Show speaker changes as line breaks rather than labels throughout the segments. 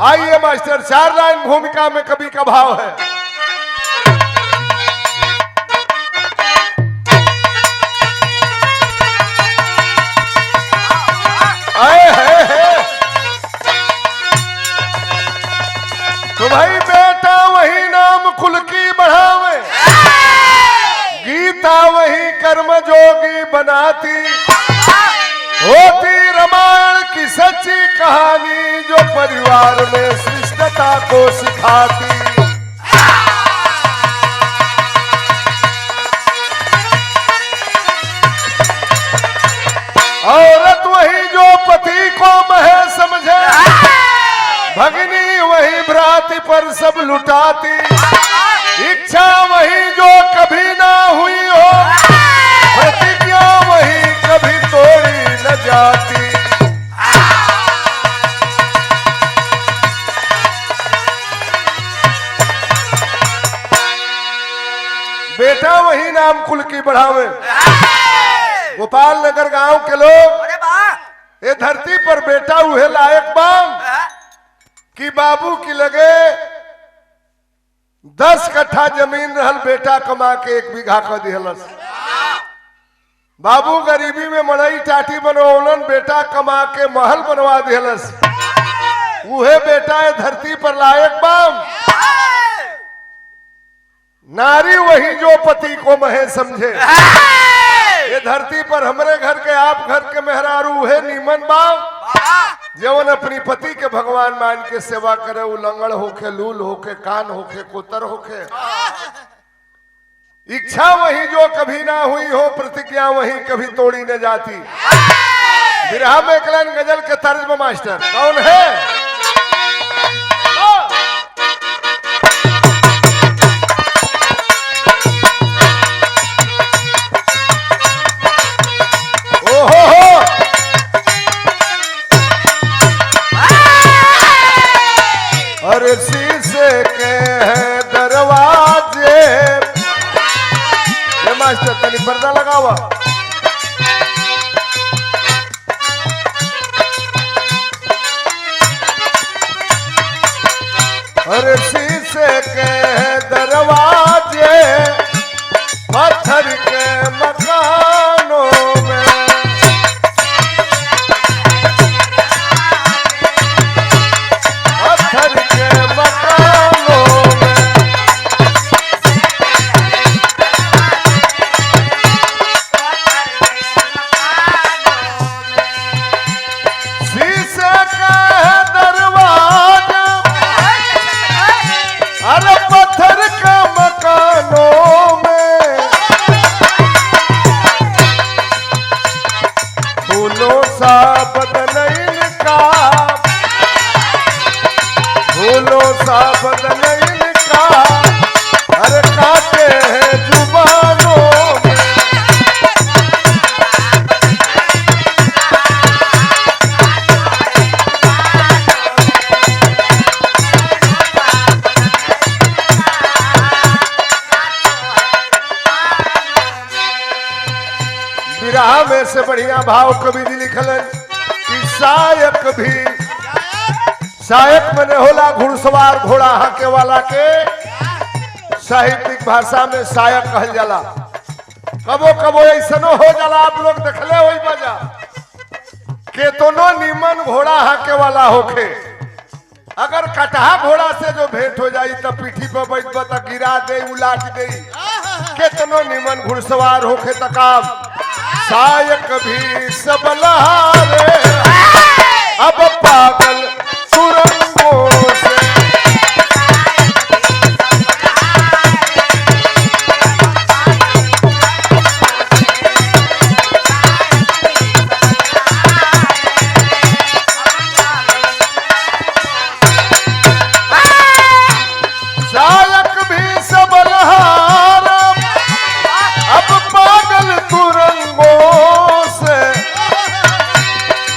आइए master, 4 line भूमिका में कवि का भाव है। तो भाई बेटा वही नाम कुल की बढ़ावे, गीता वही कर्म जोगी बनाती, होती रामायण की सच्ची कहानी जो परिवार में शिष्टता को सिखाती। औरत वही जो पति को महे समझे, भगनी वही भ्राति पर सब लुटाती, इच्छा वही जो कभी ना हुई हो, प्रतिज्ञा वही कभी तोड़ी न जाती। बेटा वही नाम कुल की बढ़ावे। गोपाल नगर गांव के लोग ये धरती पर बेटा उहे लायक बाम कि बाबू की लगे 10 कट्ठा जमीन रहल, बेटा कमा के 1 बीघा कर दिहलस। बाबू गरीबी में मड़ई टाटी बनवलन, बेटा कमा के महल बनवा दिहलस। उहे बेटा ये धरती पर लायक बाम। नारी वही जो पति को महे समझे। ये धरती पर हमरे घर के आप घर के मेहरारू है नीमन बाम, जवन अपनी पति के भगवान मान के सेवा करे। उलंगड़ होके, लूल होके, कान होके, कोतर होके। इच्छा वही जो कभी ना हुई हो, प्रतिज्ञा वही कभी तोड़ी न जाती। विरह में कलन गजल के तर्ज में मास्टर कौन है? अरे शीशे के हैं दरवाजे, ये मास्टर तनी पर्दा लगा हुआ। अरे शीशे के हैं दरवाजे, पत्थर के मकानों में, विरह में से बढ़िया भाव कवि जी लिखलन कि सायक भी, सायक मने होला घुड़सवार, घोड़ा हाके वाला के साहित्यिक भाषा में सायक कहल जाला। कबो कबो ऐसनो हो जाला, आप लोग देखले होई बजा केतनो निमन घोड़ा हाके वाला होखे, अगर कटहा घोड़ा से जो भेंट हो जाई तो पीठी पर बैठ त गिरा दे, उलाट दे। केतनो निमन घुड़सवार होखे त काम सायक भी सबलहारे, अब पागल सुरंगों से। सायक भी सबलहारे, अब पागल सुरंगों से।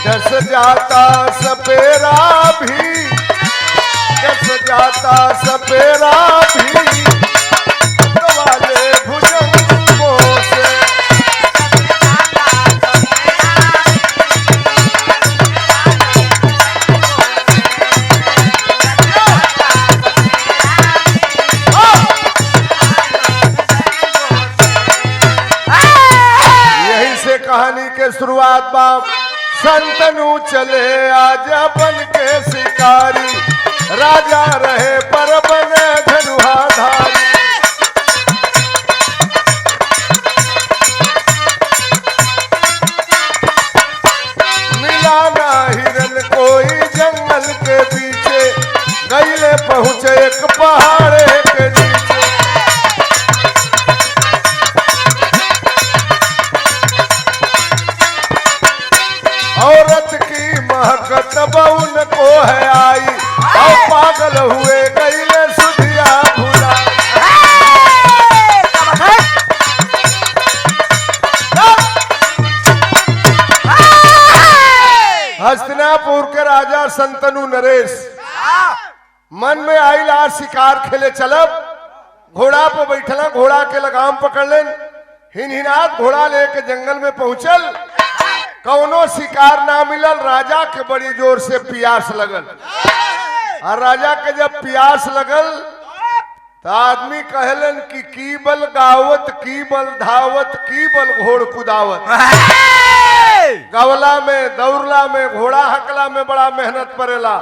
डस जाता सपेरा भी, डस जाता सपेरा भी, वाले भुजंगों से। बात बाप संतनु चले आज बन के शिकारी राजा रहे पर बने धनुहाधारी मिला ना हिरन कोई जंगल के पीछे गईले पहुंचे एक पहाड़े के नीचे औरत की महकत बउन को है आई और पागल हुए गईले सुधिया भुला हस्तिनापुर के राजा संतनु नरेश मन में आई लार शिकार खेले चलब घोड़ा पे बैठला घोड़ा के लगाम पकड़ लेन हिनहिनात घोड़ा लेके जंगल में पहुंचल कौनो शिकार ना मिलल राजा के बड़ी जोर से प्यास लगल और राजा के जब प्यास लगल तो आदमी कहलन कि की बल गावत की बल धावत की बल घोड़ कुदावत गवला में दौड़ला में घोड़ा हकला में बड़ा मेहनत पड़ेला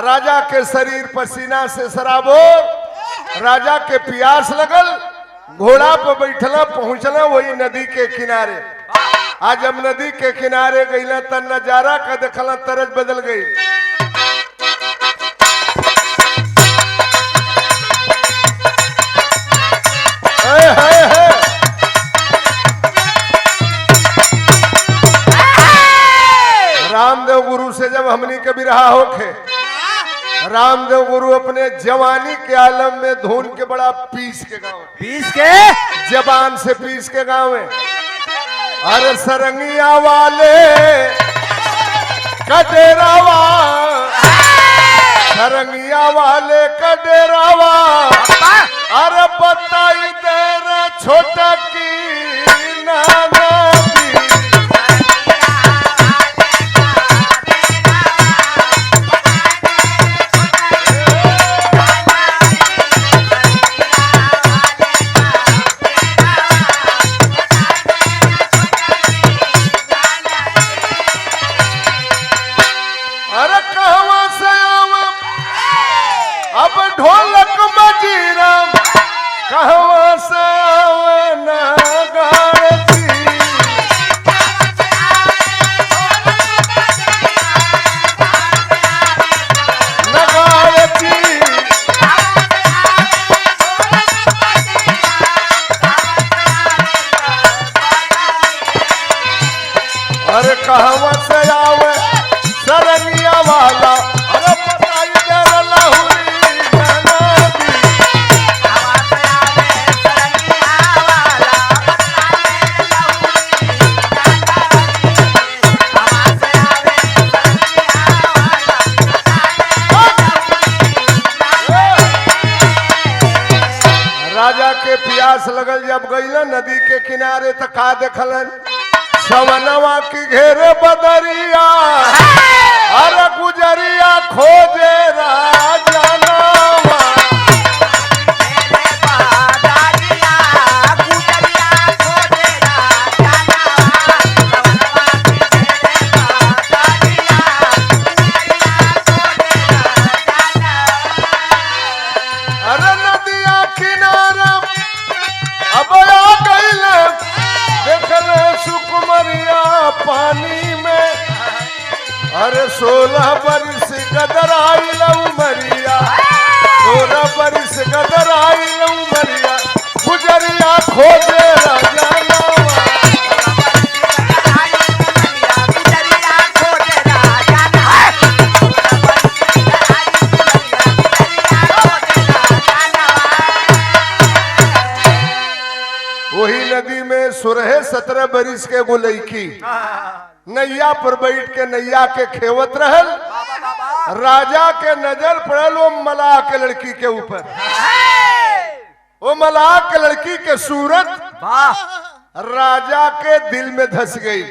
राजा के शरीर पसीना से सराबो राजा के प्यास लगल घोड़ा पर बैठला पहुंचला वही नदी के किनारे आज जब नदी के किनारे गईला त नजारा का देखला तरज बदल गई रामदेव गुरु से जब हमनी के बिरहा होखे रामदेव गुरु अपने जवानी के आलम में धुन के बड़ा पीस के जबान से पीस के गावे अरे सरंगिया वाले कडेरावा सरंगिया वाले कडेरावा अरे बताई दे रे छोटा की नाना ढोलक मजीरम कहवा सावना गारती नगारती अरे कहवा से आवे सरंगिया वाला अरे बताई जरा लहुरी राजा के प्यास लगल जब गईला नदी के किनारे त का देखलन सवनवा की घेरे बदरिया अरे गुजरिया खोजे राजा नावा अरे नदिया किनारा अब आ गईले देखल सुकुमरिया पानी में अरे 16 बरिस गदराई उमरिया 16 बरिस गदराई उमरिया गुजरिया खोजे राजा नावा वही नदी में 16-17 बरिस के वो लड़की नैया पर बैठ के नैया के खेवत रहल राजा के नजर पड़ल वो मलाह के लड़की के ऊपर वो मलाह के लड़की के सूरत राजा के दिल में धस गई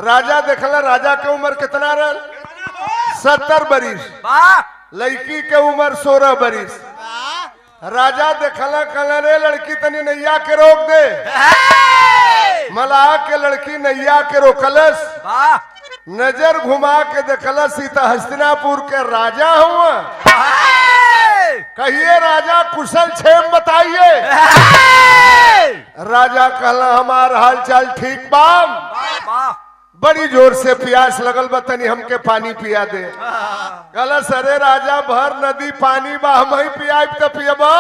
राजा देखला राजा के उम्र कितना रहल 70 बरिस लड़की के उम्र 16 बरिस राजा देखला कहला रे लड़की तनी नैया के रोक दे मलाह के लड़की नैया के रोकलस, नजर घुमा के देखलस सीता हस्तिनापुर के राजा हुआ। कहिए राजा कुशल क्षेम बताइए। राजा कहला हमार हाल चाल ठीक बाम, बड़ी जोर से प्यास लगल बतनी हमके पानी पिया दे। कहला सरे राजा भर नदी पानी बा हम ही पियाब तो पियबा।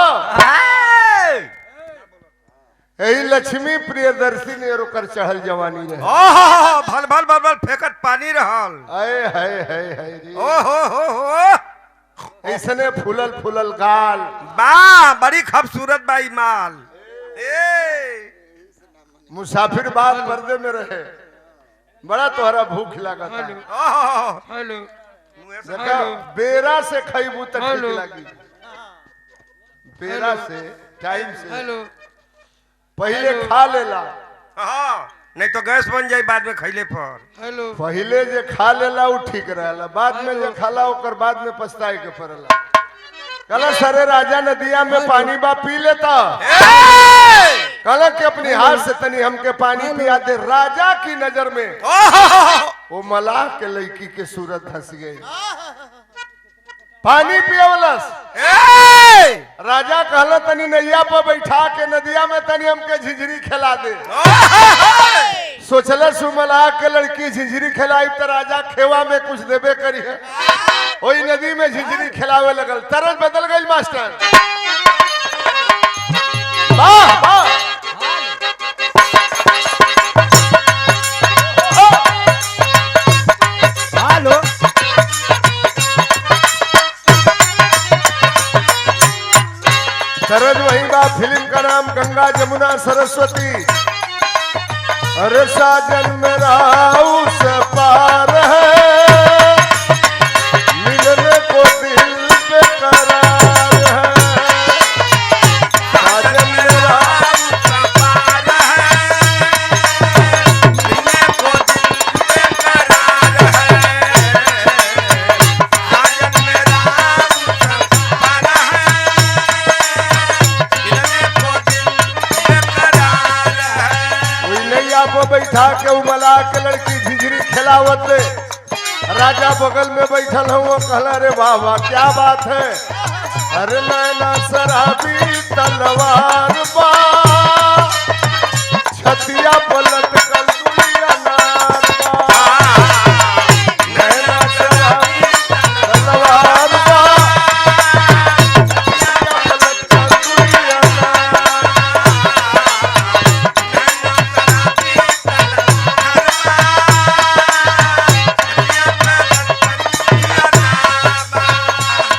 यही लक्ष्मी प्रियदर्शी ने रोकर चढ़ल जवानी रहे।
भल भल भल भल फेंकत पानी रहल।
आए हाय हाय हाय रे।
हो
ऐसने फूलल फूलल गाल
बा, बड़ी खूबसूरत बाई माल।
मुसाफिर बात पर्दे में रहे, बड़ा तोहरा भूख लगा
हेलो
बेरा से खैबू तक ठीक लगी। बेरा से टाइम से
हेलो
पहले खा लेला,
नहीं तो गैस बन जाए बाद में खैले पर।
हेलो
पहले जे खा लेला वो ठीक रहला, बाद में जे खाला ओकर बाद में पछताए के पड़ला। कहला सरे राजा नदिया में पानी बा पी लेता। कहला कि अपनी हाथ से तनी हमके पानी पिया दे। राजा की नजर में वो मलाह के लड़की के सूरत धंस गई। पानी पियवलस। राजा कहला तनी नैया पर बैठा के नदिया में तनी हमके झिझरी खिला दे। सोचल सुमला के लड़की झिझरी खिलाई तो राजा खेवा में कुछ देबे करी है। वही नदी में झिझरी खिलावे लगल, तरस बदल गई मास्टर। वाह वाह
हेलो
सरज वही बा। फिल्म का नाम गंगा जमुना सरस्वती। अरे साजन मेरा उस पार है, मिलने को दिल बेकरार है। साजन मेरा
उस पार है, मिलने को दिल बेकरार है। साजन मेरा उस पार है, मिलने को दिल बेकरार है।
वही नैया पर बैठा के उमला के लड़की झिझरी खिलावत। राजा बगल में बैठल हूँ, कहला रे वाह वाह क्या बात है। अरे नैना शराबी तलवार बा, छतिया पलट कर दुनिया नार बा। नैना शराबी तलवार बा, छतिया पलट कर दुनिया नार।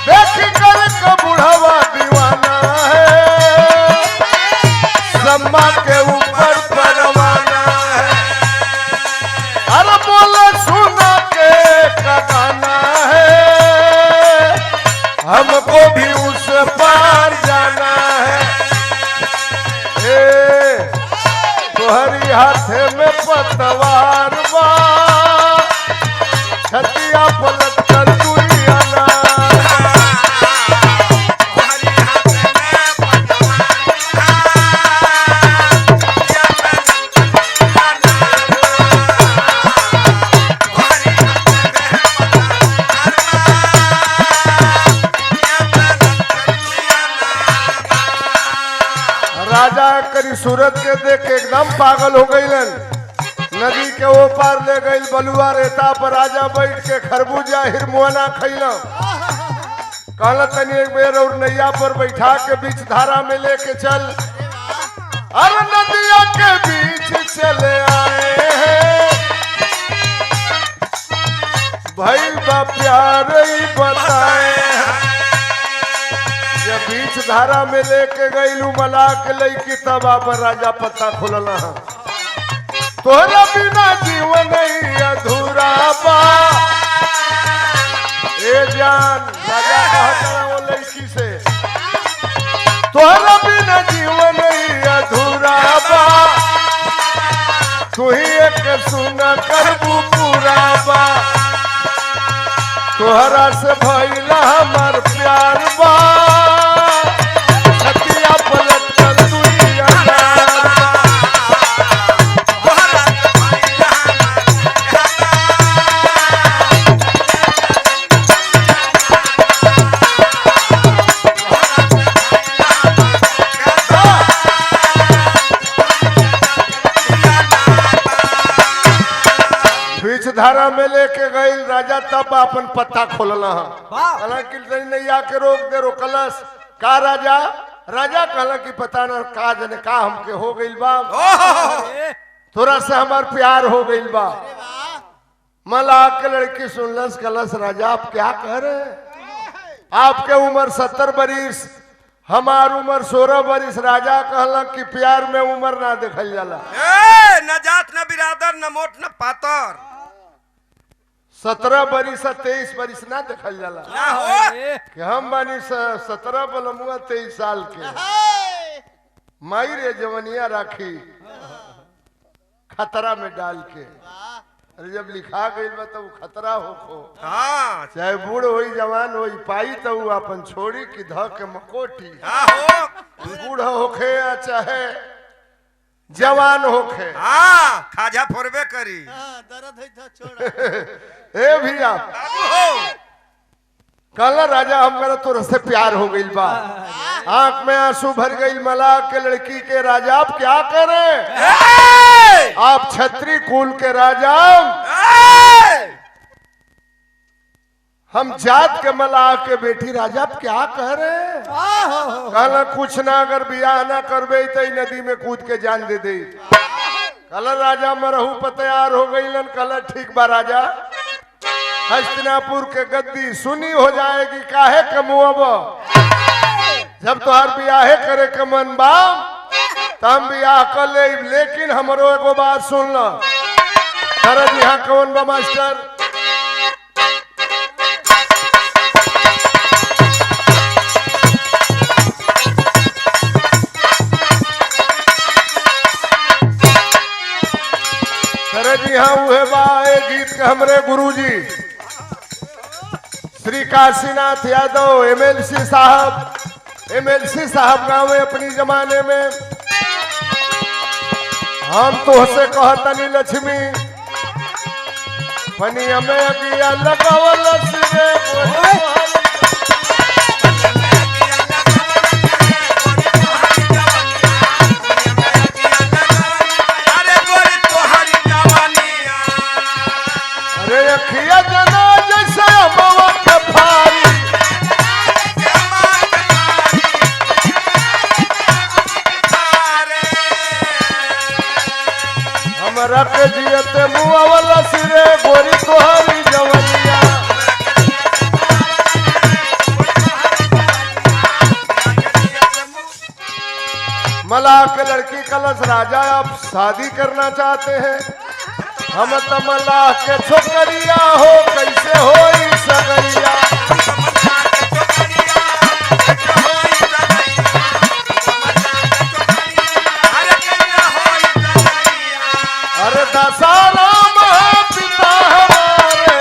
देख कर के बुढ़वा दीवाना है, सम्मा के ऊपर परवाना है। अरे बोले सुना के गाना है, हमको भी उस पार जाना है। ए तोहरी हाथे में पतवार बा, छतिया पलट कर दुनिया नार। राजा करी सूरत के देख के एकदम पागल हो गईलन। नदी के ओ पार ले गई बलुआ रेता पर राजा बैठ के खरबूजा हिरमुआना खैला। कहला तनी एक बेर और नैया पर बैठा के बीच धारा में लेके चल। अरे नदिया के बीच चले आए हैं, भाई बा प्यार ही बताए हैं। जब बीच धारा में लेके गई मला के लईकी तब पर राजा पत्ता खोलना। तोहरा बिना जीवन नहीं अधूरा बा। ए जान राजा कहता वो लड़की से, तोहरा बिना जीवन नहीं अधूरा बा। तू ही एक सुना करबू पूरा बा। तोहरा से भइला हमार प्यार बा, छतिया पलट कर दुनिया नार बा। राजा तब अपन पत्ता खोलना हालांकि नहीं आके रोक दे रोकलस का राजा राजा कहला कि पता न का जने का हमके हो गइल बा थोड़ा सा हमार प्यार हो गइल बा मलाह के लड़की सुनलस कलस राजा आप क्या कह रहे हैं आपके उम्र 70 बरिस हमार उम्र 16 बरिस राजा कहला कि प्यार में उम्र ना देखल जाला
न जात न बिरादर न मोट न पातर
17 बरिस 23 बरिस ना देखल जाला
ना हो
कि हम बानी 17 बलमुआ 23 साल के माई रे जवनिया राखी खतरा में डाल के अरे जब लिखा गई बा तो खतरा हो
हाँ
चाहे बूढ़ होई जवान होई पाई तो अपन छोड़ी की ध के मकोटी
हाँ हो
बूढ़ होखे या चाहे जवान होखे
हाँ खाजा फोड़बे करी
दर्द है तो छोड़
ए भैया कल राजा हमारा तो से प्यार हो गई बा आंख में आंसू भर गई मलाह के लड़की के राजा आप क्या करें आप छत्री कुल के राजा हम जात के मलाह के बेटी राजा आप क्या कह रहे हैं कहला कुछ ना अगर बियाह ना करबे तो नदी में कूद के जान दे दे कल राजा मरहू पर तैयार हो गई कल ठीक बा राजा हस्तिनापुर के गद्दी सुनी हो जाएगी काहे के मुआब जब तोहार बियाहे करे के मन बा तम बियाह कर ले लेकिन हमरो एगो बात सुन ल सरज यहाँ कौन बा मास्टर सरज यहाँ हुए बा ए गीत के हमरे गुरुजी श्री काशीनाथ यादव एमएलसी साहब गाँव में अपनी जमाने में हम तो से कहतनी लक्ष्मी पनिया में अगिया लगावल सिरे अरे अखिया जना जैसे अमवा के भारी हमरा के जियते मुआ वाला सिरे गोरी तोहारी जवनिया मलाह के लड़की कलश राजा आप शादी करना चाहते हैं हम तो मलाह के छोकरिया हो कैसे होई सगरिया अरे दसाराम पिता हमारे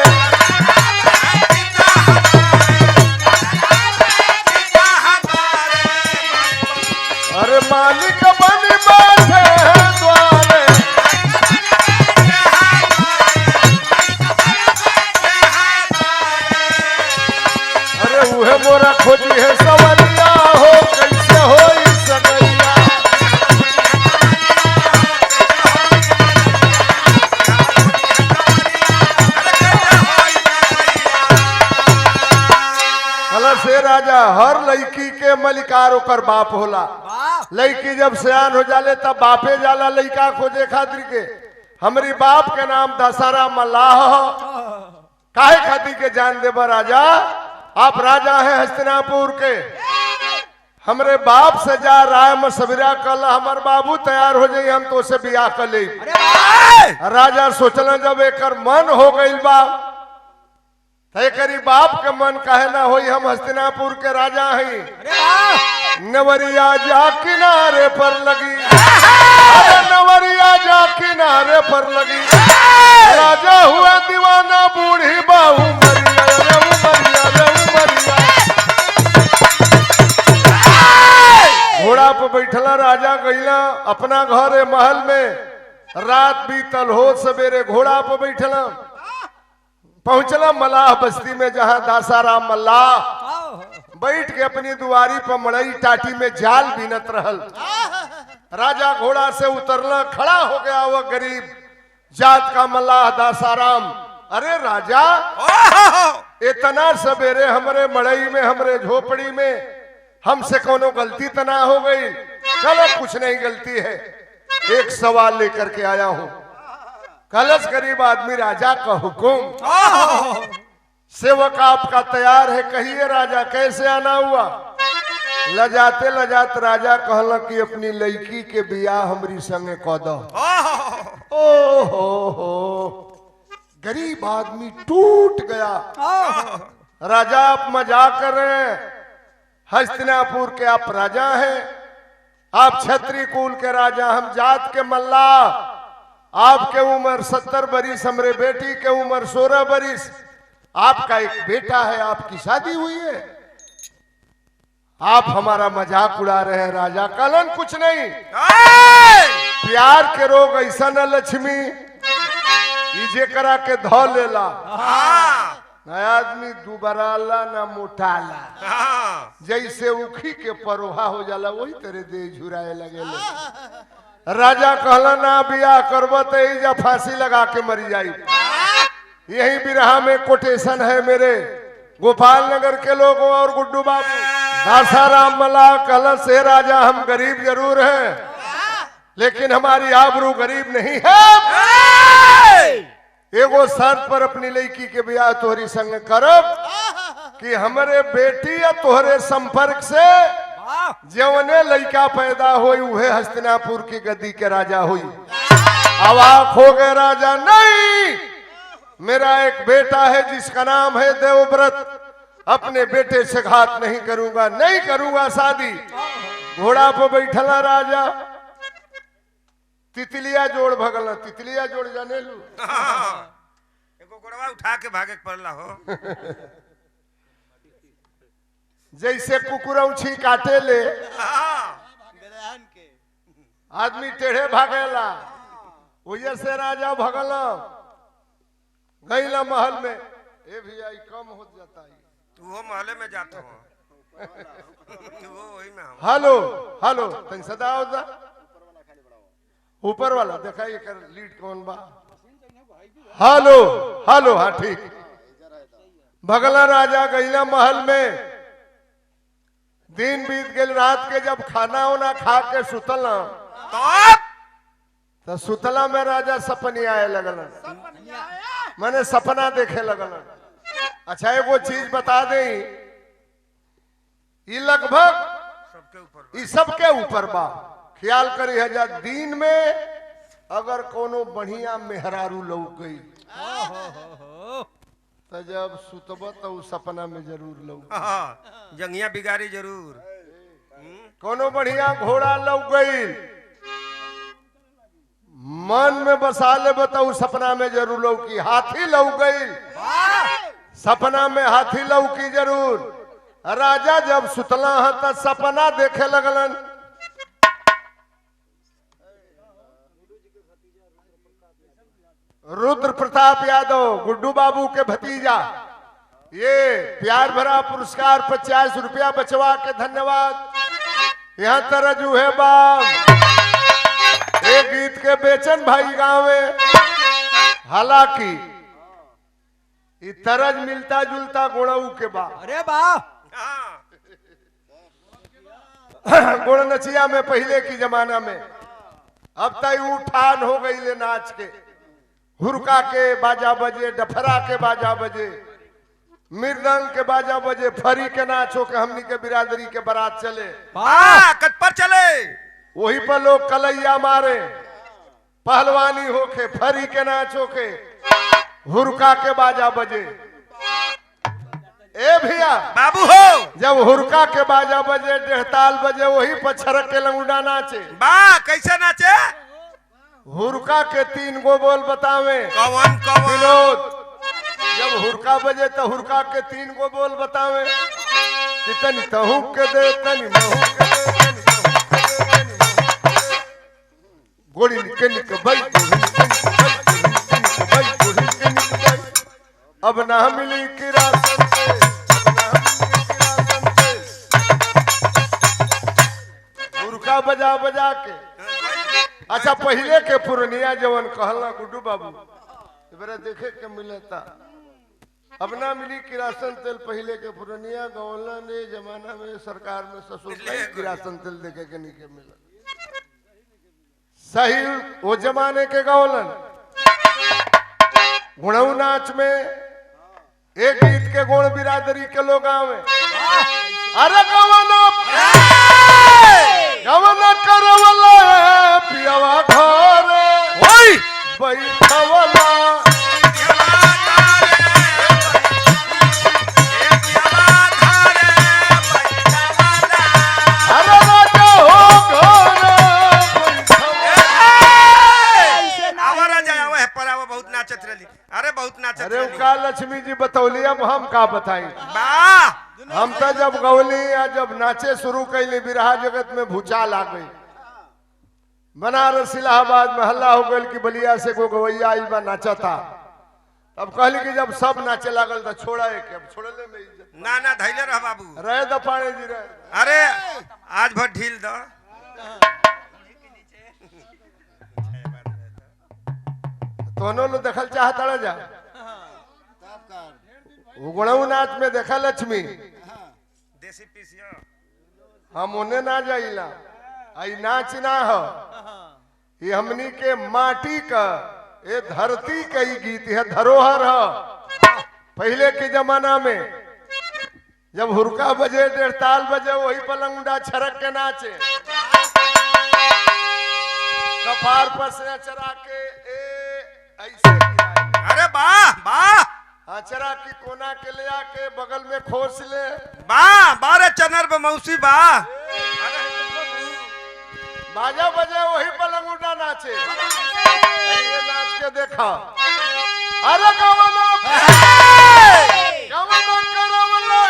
अरे मालिक बन बैठे हैं द्वारे अरे उहे मोरा खोजी है सवरिया हो कैसे होई सगरिया से राजा हर लड़की के मलिकार ओकर बाप होला लड़की जब सयान हो जाले तब बापे जाला लड़का खोजे खातिर के हमारी बाप के नाम दशहरा मल्लाह काहे खातिर के जान देबा राजा आप राजा हैं हस्तिनापुर के हमरे बाप से जा राय में सवेरा कल हमार बाबू तैयार हो जाई हम तो से बियाह कर ले राजा सोचल जब एक मन हो गई बा करी बाप के मन कहे ना होई हम हस्तिनापुर के राजा हैं नवरिया जा किनारे पर लगी अरे नवरिया जा किनारे पर लगी राजा हुआ दीवाना बूढ़ी बाहू मरिया रे उमरिया रे उमरिया घोड़ा पर बैठला राजा गईला अपना घर महल में रात बीतल हो सवेरे घोड़ा पर बैठला पहुंचला मलाह बस्ती में जहां दासाराम मल्लाह बैठ के अपनी दुआरी पर मड़ई टाटी में जाल बीनत रहल राजा घोड़ा से उतरला खड़ा हो गया वह गरीब जात का मल्लाह दासाराम अरे राजा, इतना सवेरे हमरे मड़ई में, हमरे झोपड़ी में हमसे कोनो गलती तो ना हो गई? चलो कुछ नहीं गलती है, एक सवाल लेकर के आया हूं। कलश गरीब आदमी, राजा का हुक्म। सेवक आपका तैयार है, कहिए राजा कैसे आना हुआ? लजाते लजात राजा कहला कि अपनी लड़की के बियाह हमरी संगे कह दो। ओ हो, गरीब आदमी टूट गया। राजा आप मजाक कर रहे हैं? हस्तिनापुर के आप राजा हैं, आप क्षत्रिय कुल के राजा, हम जात के मल्लाह। आपके उम्र 70 बरिस, हमरे बेटी के उम्र 16 बरिस। आपका एक बेटा है, आपकी शादी हुई है, आप हमारा मजाक उड़ा रहे हैं। राजा कलन कुछ नहीं, प्यार के रोग ऐसा न लक्ष्मी इजे करा के धो लेला। नया आदमी दुबराला ना मोटाला, जैसे उखी के परोहा हो जाला वही तेरे देह झुराए लगे। राजा कहला ना बियाह करबो तो इजा फांसी लगा के मरी जाई। यही बिरहा में कोटेशन है मेरे गोपाल नगर के लोगों और गुड्डू बाबू। दासाराम मला कहला से राजा हम गरीब जरूर हैं, लेकिन हमारी आबरू गरीब नहीं है। एगो शर्त पर अपनी लड़की के ब्याह तोहरी संग करब कि हमारे बेटी या तोहरे संपर्क से जवने लड़का पैदा हुई उहे हस्तिनापुर की गद्दी के राजा हुई। अवाक हो गए राजा, नहीं, मेरा एक बेटा है जिसका नाम है देवव्रत, अपने बेटे से घात नहीं करूंगा, नहीं करूंगा शादी। घोड़ा पर बैठला राजा, तितलिया जोड़ भगल। तितलिया जोड़ जाने लू,
एगो गोड़वा उठा के भागे पड़ला हो।
जैसे कुकुरौछी काटे ले
गदहन के
आदमी टेढ़े भागेला, वजह से राजा भगल गईला महल में। ए भैया कम हो जाता है,
तू वो महले में जाता हो। तू वो वही में हो।
हेलो हेलो, तन सदा होता ऊपर वाला दिखाइए कर लीड कौन बा। हेलो हेलो, हाँ ठीक। भगला राजा गईला महल में, दिन बीत गए। रात के जब खाना वाना खा के सुतला तो सुतला में राजा सपनी आए लगल, मैंने सपना देखे लगल। अच्छा एगो चीज बता दे, ये लगभग
सबके ऊपर
ये सबके ऊपर बा, ख्याल करी है। दिन में अगर कोनो बढ़िया मेहरारू लौक गई तो जब सुतब तो उस सपना में जरूर लौक।
जंगिया बिगाड़ी जरूर।
कोनो बढ़िया घोड़ा लौक गई, मन में बसा ले बताऊ सपना में जरूर लौकी। हाथी लौक गई, सपना में हाथी लौकी जरूर। राजा जब सुतला है तो सपना देखे लगलन। रुद्र प्रताप यादव, गुड्डू बाबू के भतीजा, ये प्यार भरा पुरस्कार 50 रुपया बचवा के धन्यवाद। यहाँ तरजू है बाम, एक गीत के बेचन भाई गाँव में। हालांकि ये तरज मिलता जुलता गुणऊ के बाद।
अरे वाह,
गुण नचिया में पहले की जमाना में, अब तक उठान हो गई ले नाच के। हुरका के बाजा बजे, डफरा के बाजा बजे, मृदंग के बाजा बजे, फरी के नाच हो के हमनी के बिरादरी के बारात चले,
कटपर चले,
वही पर लोग कलैया मारे, पहलवानी होके, फरी के नाच होके, हुरका के बाजा बजे। ए भैया
बाबू हो,
जब हुरका के बाजा बजे, डेढ़ताल बजे, वही पर छरक के लंगूडा नाचे।
बा कैसे नाचे?
हुरका के 3 गो बोल बतावे।
कवन कवन?
विनोद, जब हुरका बजे तो हुरका के 3 गो बोल बतावे। तनी तहू के दे, तनी महू के दे, तनी तहू के दे, तनी महू के दे। गोड़ी निके निके भाई, अब ना मिली किरासन से, अब ना मिली किरासन से। हुरका बजा बजा के। अच्छा पहले के पुरनिया जवन कहला गुड्डू बाबू, मेरा देखे के मिलता अब ना मिली किरासन तेल पहले के पुरनिया गौला ने जमाना में सरकार में ससुर किरासन तेल देखे के नहीं के मिला सही वो जमाने के गौलन गुणऊ नाच में एक गीत के गुण बिरादरी के लोग आवे अरे गवना करवला पियावा घर बैठवला
अरे बहुत नाचत
अरे का लक्ष्मी जी बतौली अब हम का बताई
वाह
हम तो जब गौली या जब नाचे शुरू कैली बिरहा जगत में भूचाल आ गई बनारस इलाहाबाद में हल्ला हो गई कि बलिया से को गवैया आई बा नाचता अब कहली कि जब सब नाचे लागल तो छोड़ा एक अब छोड़ले में इज्जत
ना ना धैले रह बाबू
रहे दपाने जी रहे
अरे आज भर ढील दो
दोनों लोग देखल चाहता रह जा उगड़ऊ नाच में देखा लक्ष्मी
देसी पीसियो
हम उन्हें ना जाइला आई नाच ना हो ये हमनी के माटी का ये धरती का ही गीत है धरोहर है पहले के जमाना में जब हुरका बजे डेढ़ताल बजे वही पलंगुंडा छरक के नाचे कपार पर से चरा के ऐसे
अरे वाह वाह
चरा की कोना के ले आके बगल में खोस ले
वाह बारे चनर पे मौसी वाह
बाजा बजे वही पलंगुंडा नाचे ये नाच के देखा अरे गवना करवला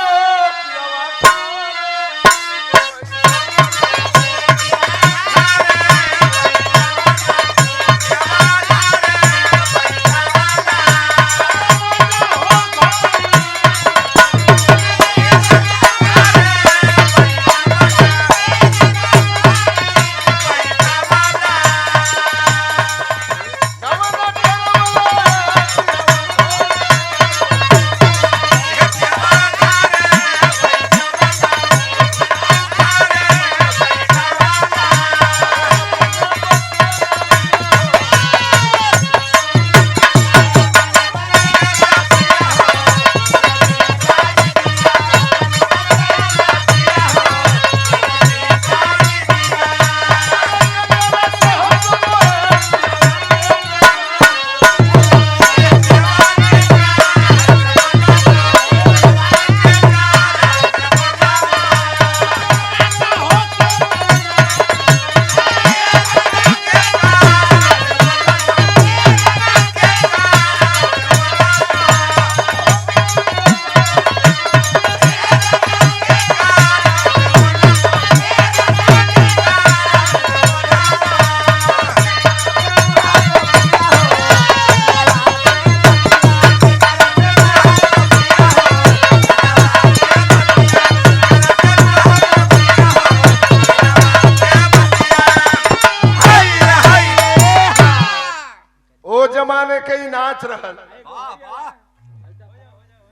जमाने के ही नाच रहल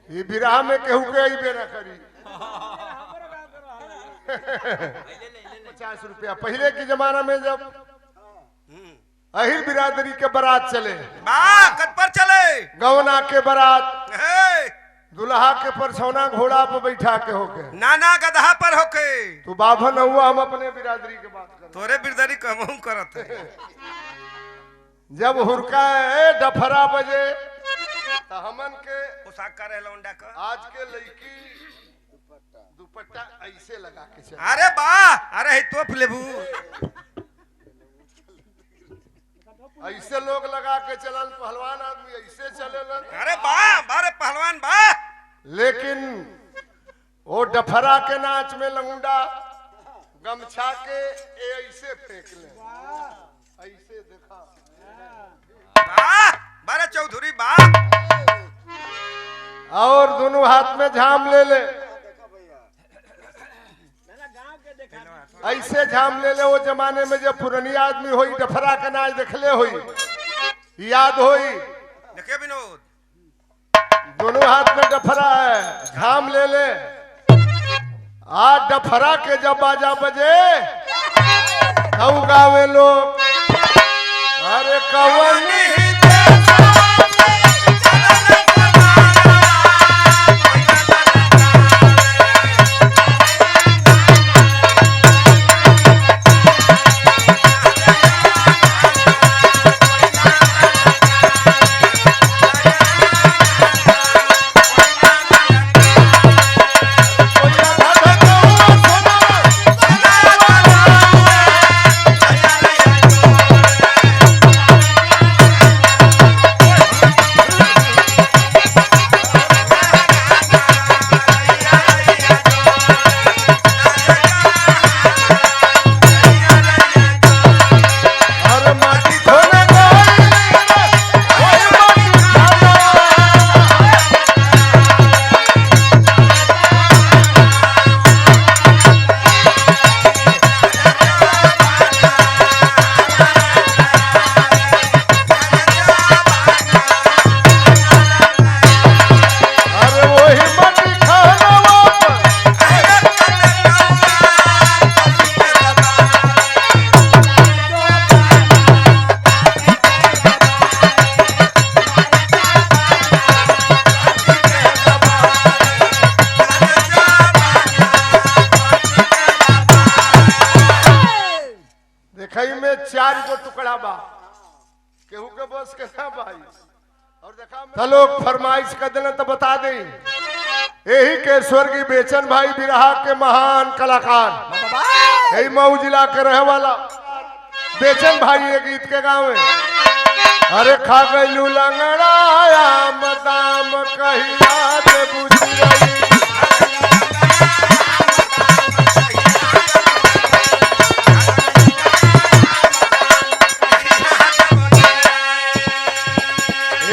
ये बिराह में केहू के अइबे न करी 50 रुपया पहले के जमाना में जब अहिर बिरादरी के बारात चले
पर चले
गवना के बारात
हे
दुल्हा के परछौना घोड़ा पर बैठा के होके
नाना गधा पर होके
तू बाभन हुआ हम अपने बिरादरी के बात कर
तोरे बिरादरी कहूं करत है
जब हुरका डफरा बजे तो हमन के
पोशाक करे लौंडा का
आज के लड़की दुपट्टा ऐसे लगा के चले
अरे वाह अरे तो लेबू
ऐसे लोग लगा के चलन पहलवान आदमी ऐसे चलेलन
अरे वाह बारे पहलवान वाह
लेकिन वो डफरा के नाच में लंगुंडा गमछा के ऐसे फेंक ले ऐसे देखा
वाह बारे चौधरी वाह
और दोनों हाथ में झाम ले ले ऐसे झाम ले ले वो जमाने में जब पुरानी आदमी होई डफरा के नाच देखले होई याद होई
देखे विनोद
दोनों हाथ में डफरा है, झाम ले ले। आज डफरा के जब बाजा बजे तब गावे लोग अरे कवनी केहू के बस के ना भाई। और देखा लोग फरमाइश कर देना तो बता दे, यही के स्वर्गीय बेचन भाई बिरहा के महान कलाकार, यही मऊ जिला के रहे वाला बेचन भाई ये गीत के गाँव में। अरे खा गलू लंगड़ाया मदाम कहिया दे बुझी रही।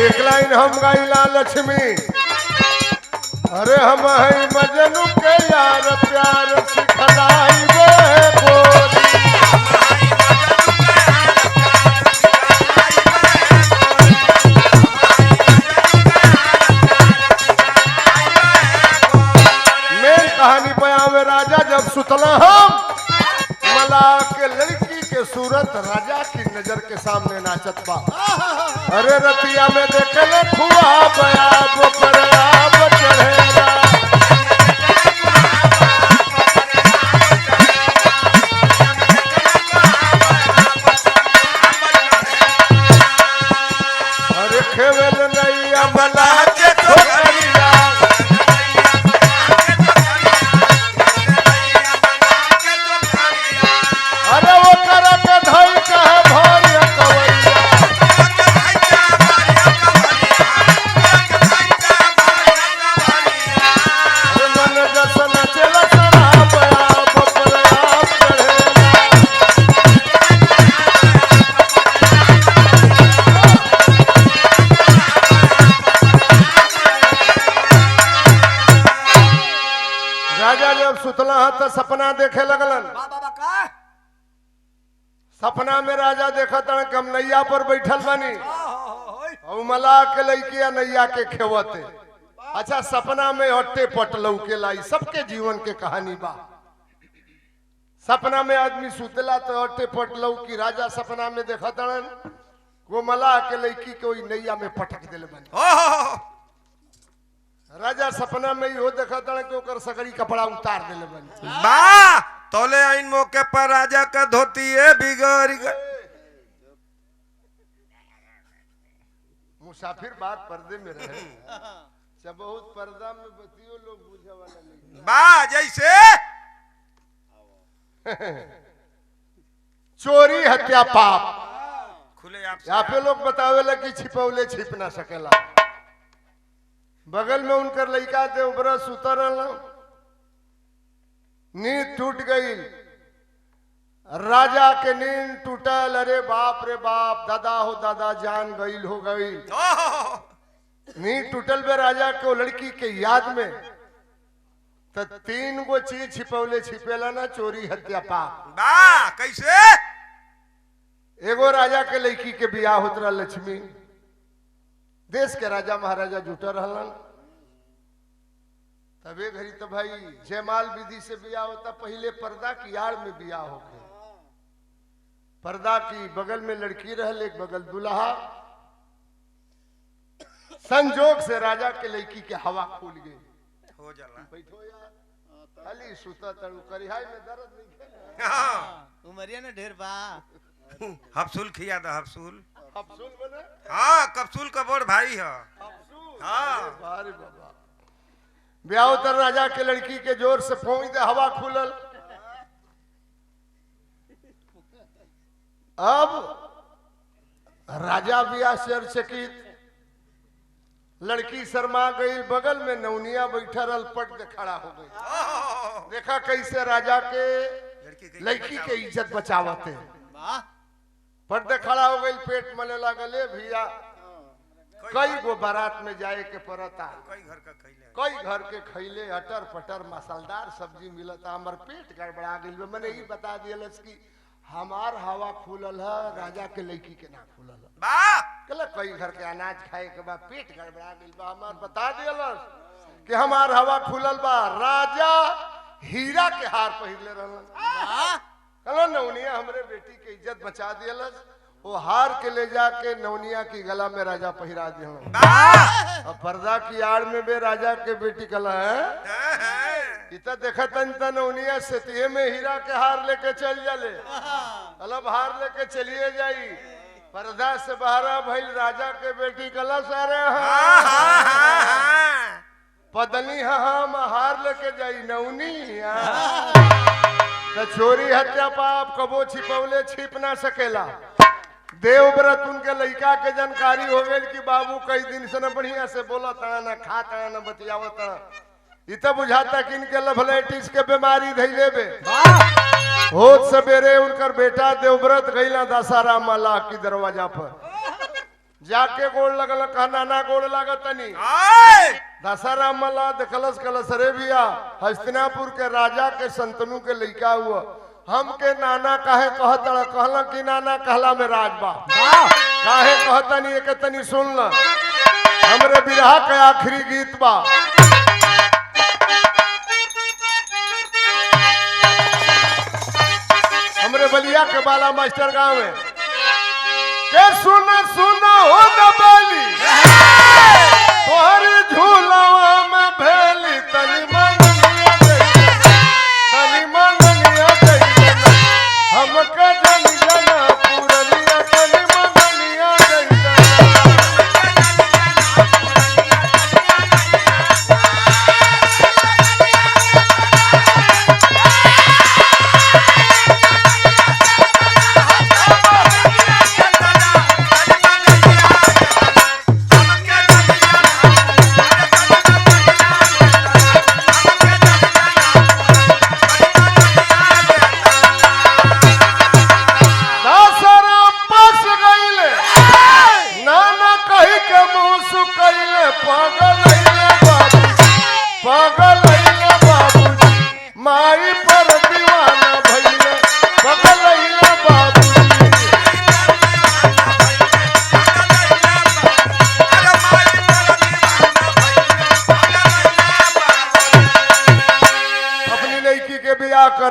एक लाइन हम गाइला लक्ष्मी, अरे हम है मजनू के यार प्यार सिखलाई वे गोरी। मेन कहानी बयां में राजा जब सुतला हम मला के लड़की के सूरत राजा की नजर के सामने नाचत बा। अरे रतिया में देखले खुआ बया पर आप चढ़ेगा। अरे खेवल नैया बना के ठोकरिया। अरे वो कर के धई कहे भोरिया कवैया। मन जसन चल शराब आप पर आप चढ़ेगा। राजा जब सुतला है तो सपना देखे लगलन। सपना में राजा देखा था कि हम नैया पर बैठल बनी और मला के लइकिया नैया के खेवते। अच्छा सपना में हट्टे पट लौके लाई, सबके जीवन के कहानी बा। सपना में आदमी सुतला तो हट्टे पट लौकी। राजा सपना में देखा था वो मला के लइकी कोई नैया में पटक दिल बनी। राजा सपना में यो देखा था कि ओकर सकरी कपड़ा उतार दिल बनी।
बा तोले आइन मौके पर राजा का धोती है बिगड़ गए।
मुसाफिर बात पर्दे में रहे, जब बहुत पर्दा में बतियो लोग बुझे वाला नहीं।
बा जैसे
चोरी हत्या पाप
खुले आप
यहाँ पे लोग बतावेला कि छिपौले छिप ना सकेला। बगल में उनकर लड़का देवब्रत सुतर नींद टूट गई। राजा के नींद टूटल। अरे बाप रे बाप, दादा हो दादा जान गईल हो गई। नींद टूटल बे राजा के लड़की के याद में तो 3 गो चीज छिपौले छिपेला ना, चोरी हत्या पाप।
बा कैसे?
एगो राजा के लड़की के बियाह होत रहा लक्ष्मी। देश के राजा महाराजा जुटा रहलन। तबे घड़ी तो भाई जयमाल विधि से बियाह होता, पहले पर्दा की आड़ में बियाह होके। पर्दा की बगल में लड़की रहल, एक बगल दुल्हा। संजोग से राजा के लड़की के हवा खुल गई।
हो जाला।
बैठो यार, खाली सुता तड़ू करिहाई में दर्द नहीं है।
हाँ
उमरिया ने ढेर बा।
हफ्सूल खिया दो हफ्सूल।
हफ्सूल बने?
हाँ कप्सूल का बोर भाई है। हाँ
अरे बाबा, ब्याह उतर राजा के लड़की के जोर से फोन दे, हवा खुलल। अब राजा भी आश्चर्यचकित, लड़की शर्मा गई। बगल में नौनिया बैठा रल, पट दे खड़ा हो गई। देखा कैसे राजा के लड़की के इज्जत बचावते।
वाह
पट दे खड़ा हो गई, पेट मले लागले भैया। कई गो बारात में जाए के पड़ता,
कई घर का खैले।
कई घर के खैले अटर पटर मसालेदार सब्जी मिलता। हमार पेट गड़बड़ा गई। मैंने ही बता दिया कि हमार हवा खुलल है, राजा के लड़की के ना खुलल है।
वाह
कहला कई घर के अनाज खाए के बाद पेट गड़बड़ा गई बा, हमार बता दिया कि हमार हवा खुलल बा। राजा हीरा के हार पहिरले रहलन।
वाह
कहला नौनिया हमरे बेटी के इज्जत बचा दिया। वो हार के ले जाके नौनिया की गला में राजा पहिरा दिया।
वाह
अब पर्दा की आड़ में बे राजा के बेटी कला है। इतना देखा तन नौनिया सेतिये में हीरा के हार लेके चल जाले। अलग हार लेके चलिए जाई। पर्दा से बाहर भइल राजा के बेटी कला सारे पदनी हम हार लेके जाई नौनी। तो चोरी हत्या पाप कबो छिपौले छिप ना सकेला। देवव्रत उनके लड़का के जानकारी हो गई कि बाबू कई दिन से न बढ़िया से बोला तना, न खाता न बतियावा तना। इत बुझाता कि इनके लभलाइटिस के बीमारी धैले बे। होत सवेरे उनकर बेटा देवव्रत गईला दशहरा माला की दरवाजा पर जाके गोड़ लगल। कहा नाना गोड़ लागत तनी। दशहरा माला देखलस, कलस रे भैया हस्तिनापुर के राजा के संतनु के लड़का हुआ। हमके नाना काहे कहता? कहला कि नाना कहला में राज बा। काहे कहता नहीं के तनी सुन ल, हमरे बिरहा के आखिरी गीत बा। हमरे बलिया के बाला मास्टर गांव में के सुन हो दबली तोहरी झूलवा में भेली तनी मननिया गई, तनी मननिया गई। हमके जन जना पुरनिया तनी मननिया गई।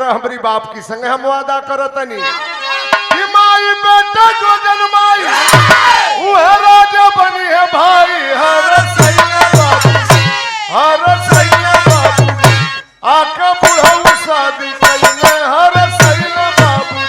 हमारी बाप की संग हम वादा करतनी कि माई बेटा जो जन्माई वह राजा बनी है भाई। हर सैया बाबू, हर सैया बाबू आका बुढ़ऊ शादी कइले। हर सैया बाबू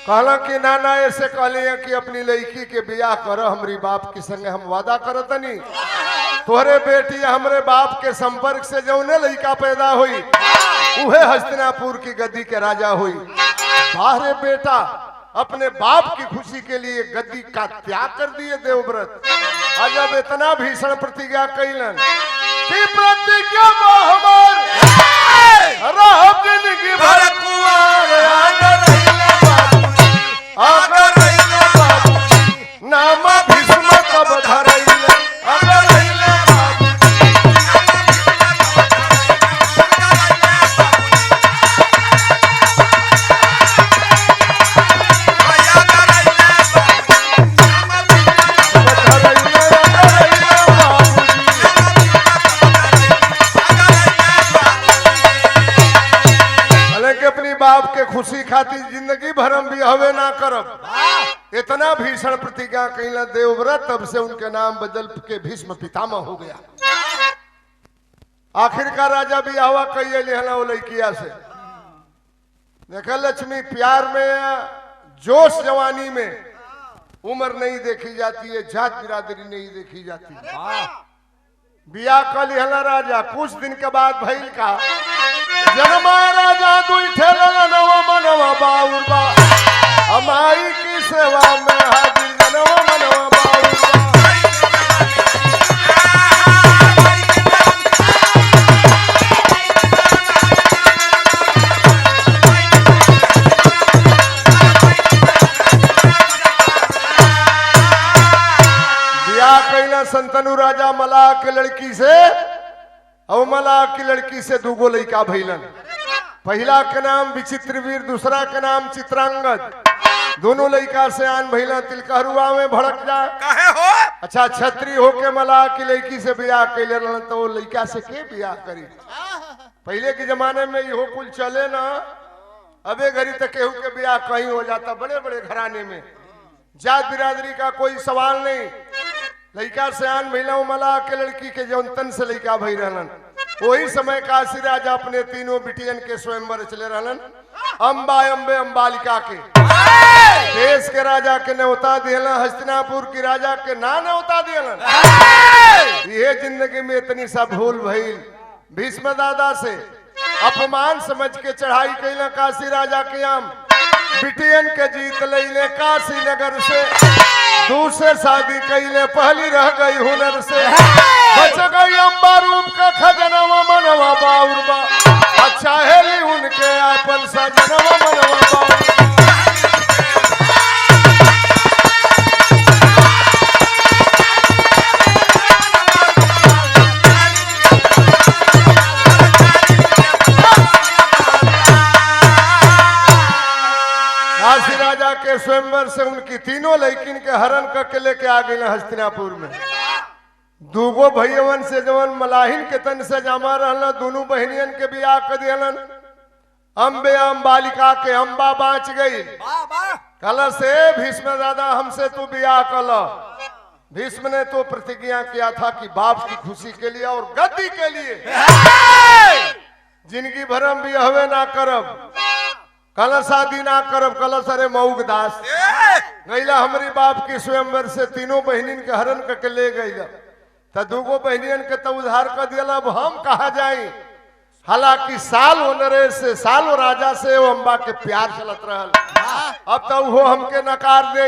कहला कि नाना ऐसे कहले कि अपनी लड़की के बियाह कर हमारी बाप की संगे हम वादा करतनी तोहरे बेटी हमरे बाप के संपर्क से जौने लड़का पैदा हुई उहे हस्तिनापुर की गद्दी के राजा हुई। बाहरे बेटा अपने बाप की खुशी के लिए गद्दी का त्याग कर दिए देवव्रत। जब इतना भीषण प्रतिज्ञा कैलन कि प्रतिज्ञा जिंदगी भर कुंवार अगर अइले बाबूजी नाम भीष्म तब धरैले अगर अइले बाबूजी बाप के खुशी खातिर जिंदगी भर हम भी हवे ना करब इतना भीषण प्रतिज्ञा कैला देवव्रत तब से उनके नाम बदल के भीष्म पितामह हो गया। आखिरकार राजा भी हवा कही लिहला वो लड़किया से देखा लक्ष्मी प्यार में जोश जवानी में उम्र नहीं देखी जाती है जात बिरादरी नहीं देखी जाती। बिया कल लिहला राजा कुछ दिन के बाद भइल का जन्मा राजा दुई ठेला नवा मनवा बाउरबा हमाई की सेवा में हाजिर जनवा मनवा बाउरबा बिया कैला संतनु राजा मलाह के लड़की से और मलाह की लड़की से दूगो लड़का भइलन। पहला के नाम विचित्रवीर दूसरा के नाम चित्रांगद। दोनों लड़का से आन भइला तिलकहरुआ में भड़क जा
काहे हो
अच्छा छत्री होके मलाह की लड़की से बियाह कैले रहन तो वो लड़का से के बियाह करी। पहले के जमाने में इहो कुल चले ना अबे घड़ी तक केहू के बियाह कहीं हो जाता बड़े बड़े घराने में जात बिरादरी का कोई सवाल नहीं। लड़का से आन भइला मलाह के लड़की के जौन तन से लड़का भई रहलन वही समय काशी राजा अपने तीनों बिटियन के स्वयंवर चले रहलन। अम्बा अम्बे अम्बालिका के देश के राजा के न्योता दिलन हस्तिनापुर की राजा के ना न्योता दिलन। ये जिंदगी में इतनी सा भूल भइल भीष्म दादा से अपमान समझ के चढ़ाई कैला काशी राजा के आम बिटियन के जीत लैले काशी नगर से दूसरे शादी कैले पहली रह गई हुनर से बच गई अम्बा रूप का खजनवा मनवा बाउरबा अच्छा हेली उनके आपन सजनवा मनवा बाउरबा। काशी राजा के स्वयंवर से उनकी तीनों लड़किन के हरण करके लेके आ गई हस्तिनापुर में। दूगो भैयवन से जवन मलाहिन के तन से जमा रहना दोनों बहनियन के बियाह कर दिलन। अम्बे अम्बालिका के अम्बा बाँच गई कल से भीष्म दादा हमसे तू बियाह कल। भीष्म ने तो प्रतिज्ञा किया था कि बाप की खुशी के लिए और गद्दी के लिए जिंदगी भर हम बियाहवे ना करब कल शादी ना करब कल सरे मऊग दास गईला हमारी बाप की स्वयंवर से तीनों बहनिन के हरण करके ले गईला तो दूगो बहनियन के तो उधार कर दिया। अब हम कहा जाए हालांकि साल वो नरेश से साल वो राजा से वो अम्बा के प्यार चलत रहल अब तो वो हमके नकार दे।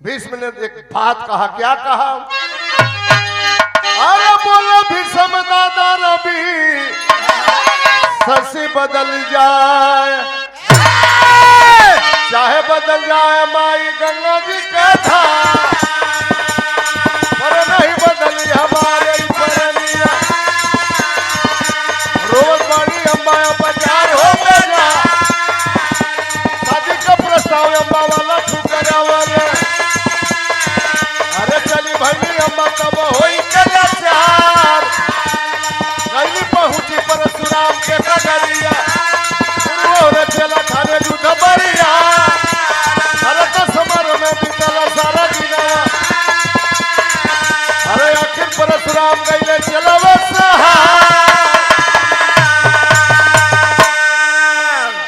भीष्म ने एक बात कहा क्या कहा अरे बोलो भीष्म दादा रवि शशि बदल जाए चाहे बदल जाए माई गंगा जी का था पर नहीं बदली हमारे परनिया रोज बड़ी अम्बा बाजार हो गया शादी का प्रस्ताव अम्बा वाला ठुकरा वाले अरे चली भाई अम्बा तब हो चार कहीं पहुंची परशुराम के नगरिया चला थाने दूध बरिया अरे तो समर में बीतला सारा दिनवा अरे आखिर परशुराम गईले चलवे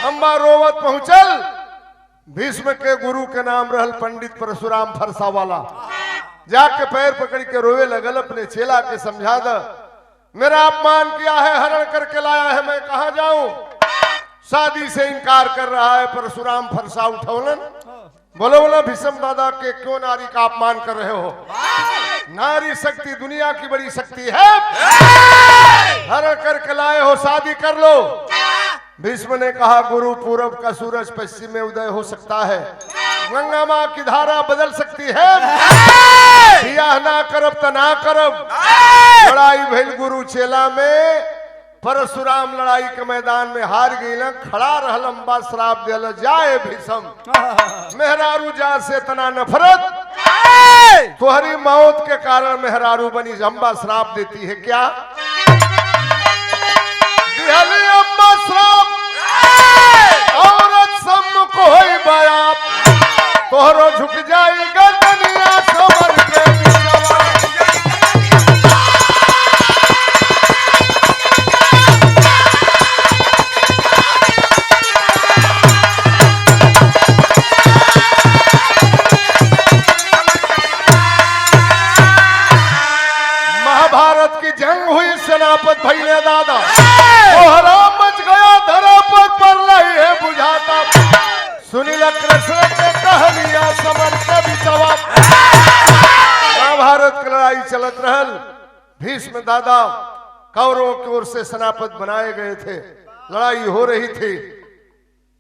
अम्बा रोवत पहुंचल। भीष्म के गुरु के नाम रहल पंडित परशुराम फरसा वाला जाके पैर पकड़ के रोवे लगल अपने चेला के समझा द मेरा अपमान किया है हरण करके लाया है मैं कहा जाऊं शादी से इनकार कर रहा है। परशुराम फरसा उठौलन बोलो बोलो भीष्म दादा के क्यों नारी का अपमान कर रहे हो। नारी शक्ति दुनिया की बड़ी शक्ति है हरण करके लाए हो शादी कर लो। भीष्म ने कहा गुरु पूरब का सूरज पश्चिम में उदय हो सकता है गंगा माँ की धारा बदल सकती है। बियाह ना करब त ना करब। लड़ाई भइल गुरु चेला में, परशुराम लड़ाई के मैदान में हार गई। खड़ा रहल अम्बा श्राप दिल जाए भीषम मेहरारू जा से तना नफरत, तुहरी मौत के कारण मेहरारू बनी। अम्बा श्राप देती है क्या? दिहली अम्बा श्राप औरत सम्मुख होई बायाप, तोहरो झुक जाई गर्दनिया समर के बिचवा। महाभारत की जंग हुई, सेनापत भैले दादा, तोहरा मच गया धरा पर लही है बुझाता। सुनील कृष्ण के कहानियां समर के बिचवा। महाभारत की लड़ाई चलत रहल। भीष्म दादा कौरवों की ओर से सेनापत बनाए गए थे। लड़ाई हो रही थी,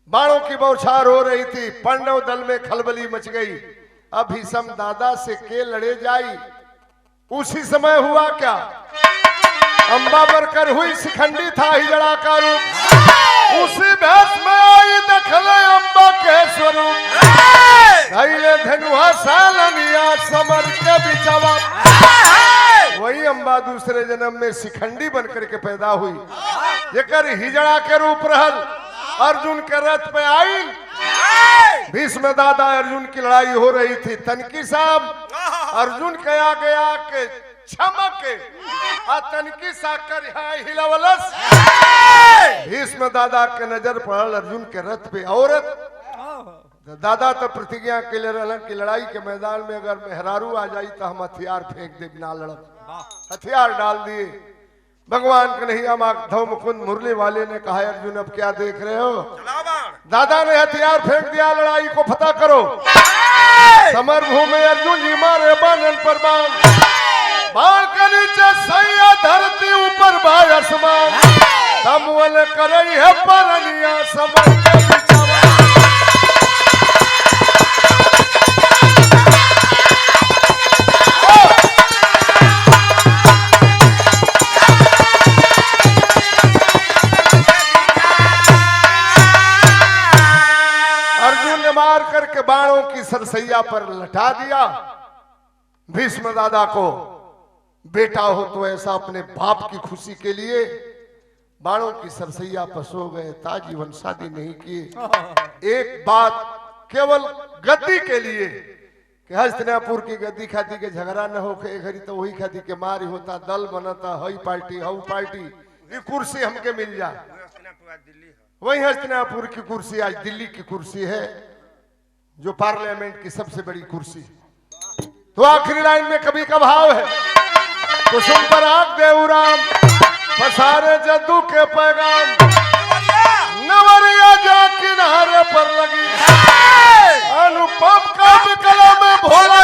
बाणों की बौछार हो रही थी, पांडव दल में खलबली मच गई। अब भीष्म दादा से के लड़े जाई। उसी समय हुआ क्या? अम्बा बरकर हुई, शिखंडी था हिजड़ा का रूप। उसी भेष में आई देखले अम्बा के स्वरूप। धैले धनुहा सालनिया समर के बिचवा। वही अम्बा दूसरे जन्म में शिखंडी बनकर के पैदा हुई, जेकर हिजड़ा के रूप रहल। अर्जुन के रथ पे आई। भीष्म दादा अर्जुन की लड़ाई हो रही थी। तनकी साहब अर्जुन के आगे आके छमक तनकी साकर हिलवलस। भीष्म दादा के नजर पड़ल अर्जुन के रथ पे औरत। दादा तो प्रतिज्ञा के लिए रहलन कि लड़ाई के मैदान में अगर मेहरारू आ जाई तो हम हथियार फेंक दे, ना लड़ब। हथियार डाल दिए। भगवान कन्हैया माधव मुकुंद मुरली वाले ने कहा, अर्जुन अब क्या देख रहे हो? दादा ने हथियार फेंक दिया, लड़ाई को फतह करो। समर भूमि अर्जुन जी मारे बानन पर बाण। बाण के नीचे सैया धरती ऊपर भाई आसमान। तमवल करई है परनिया समर के बिचवा। अर्जुन ने मार करके बाणों की सरसैया पर लटा दिया। भीष्म दादा को बेटा हो तो ऐसा अपने बाप की खुशी के लिए बाणों की सरसैया पर सो गए। ताजीवन शादी नहीं किए। एक बात केवल गद्दी के लिए कि हस्तिनापुर की गद्दी खाती के झगड़ा न हो के घड़ी तो वही खाती के मारी होता, दल बनता, हई पार्टी हऊ पार्टी, ये कुर्सी हमके मिल जाए। वही हस्तिनापुर की कुर्सी आज दिल्ली की कुर्सी है, जो पार्लियामेंट की सबसे बड़ी कुर्सी। तो आखिरी लाइन में कवि का भाव है, कुसुम पर आग देवराम पसारे जद्दू के पैगाम। नवरिया जा किनारे पर लगी अनुपम का कलम भोला